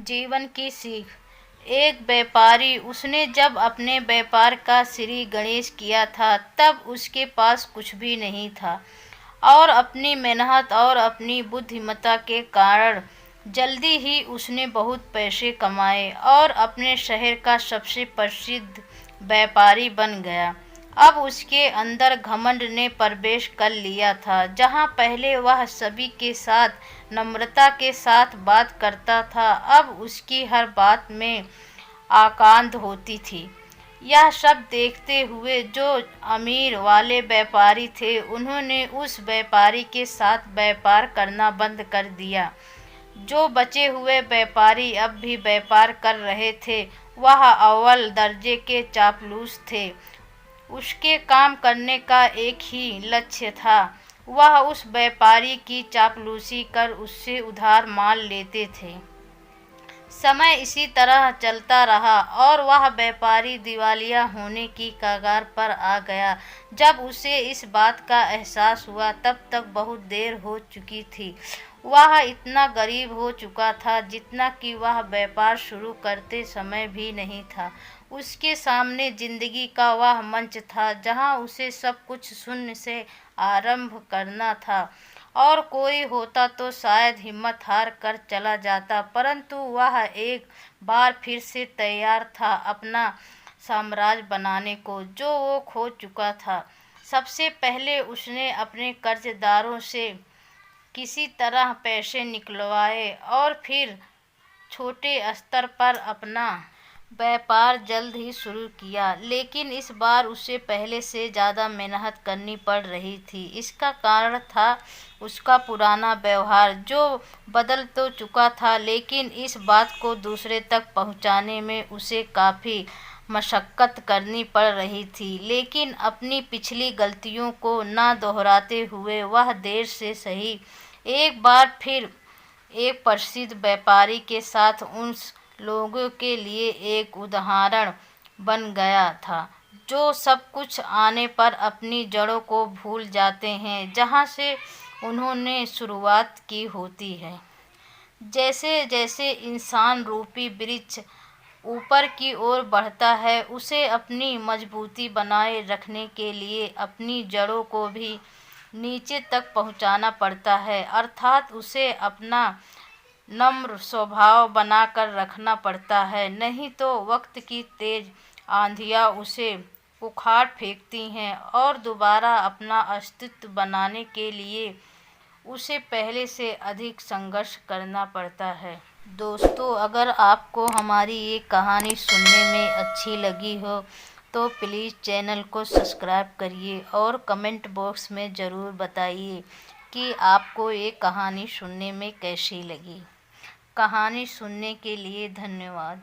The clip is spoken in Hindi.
जीवन की सीख। एक व्यापारी, उसने जब अपने व्यापार का श्री गणेश किया था तब उसके पास कुछ भी नहीं था, और अपनी मेहनत और अपनी बुद्धिमत्ता के कारण जल्दी ही उसने बहुत पैसे कमाए और अपने शहर का सबसे प्रसिद्ध व्यापारी बन गया। अब उसके अंदर घमंड ने प्रवेश कर लिया था। जहाँ पहले वह सभी के साथ नम्रता के साथ बात करता था, अब उसकी हर बात में आकांत होती थी। यह सब देखते हुए जो अमीर वाले व्यापारी थे, उन्होंने उस व्यापारी के साथ व्यापार करना बंद कर दिया। जो बचे हुए व्यापारी अब भी व्यापार कर रहे थे, वह अव्वल दर्जे के चापलूस थे। उसके काम करने का एक ही लक्ष्य था, वह उस व्यापारी की चापलूसी कर उससे उधार माल लेते थे। समय इसी तरह चलता रहा और वह व्यापारी दिवालिया होने की कगार पर आ गया। जब उसे इस बात का एहसास हुआ तब तक बहुत देर हो चुकी थी। वह इतना गरीब हो चुका था जितना कि वह व्यापार शुरू करते समय भी नहीं था। उसके सामने जिंदगी का वह मंच था जहां उसे सब कुछ शून्य से आरंभ करना था, और कोई होता तो शायद हिम्मत हार कर चला जाता, परंतु वह एक बार फिर से तैयार था अपना साम्राज्य बनाने को, जो वो खो चुका था। सबसे पहले उसने अपने कर्जदारों से किसी तरह पैसे निकलवाए और फिर छोटे स्तर पर अपना व्यापार जल्द ही शुरू किया, लेकिन इस बार उसे पहले से ज़्यादा मेहनत करनी पड़ रही थी। इसका कारण था उसका पुराना व्यवहार, जो बदल तो चुका था, लेकिन इस बात को दूसरे तक पहुंचाने में उसे काफ़ी मशक्क़त करनी पड़ रही थी। लेकिन अपनी पिछली गलतियों को ना दोहराते हुए वह देर से सही एक बार फिर एक प्रसिद्ध व्यापारी के साथ उन लोगों के लिए एक उदाहरण बन गया था, जो सब कुछ आने पर अपनी जड़ों को भूल जाते हैं, जहाँ से उन्होंने शुरुआत की होती है। जैसे जैसे इंसान रूपी वृक्ष ऊपर की ओर बढ़ता है, उसे अपनी मजबूती बनाए रखने के लिए अपनी जड़ों को भी नीचे तक पहुंचाना पड़ता है, अर्थात उसे अपना नम्र स्वभाव बनाकर रखना पड़ता है, नहीं तो वक्त की तेज आंधियाँ उसे उखाड़ फेंकती हैं और दोबारा अपना अस्तित्व बनाने के लिए उसे पहले से अधिक संघर्ष करना पड़ता है। दोस्तों, अगर आपको हमारी ये कहानी सुनने में अच्छी लगी हो तो प्लीज़ चैनल को सब्सक्राइब करिए और कमेंट बॉक्स में ज़रूर बताइए कि आपको ये कहानी सुनने में कैसी लगी। कहानी सुनने के लिए धन्यवाद।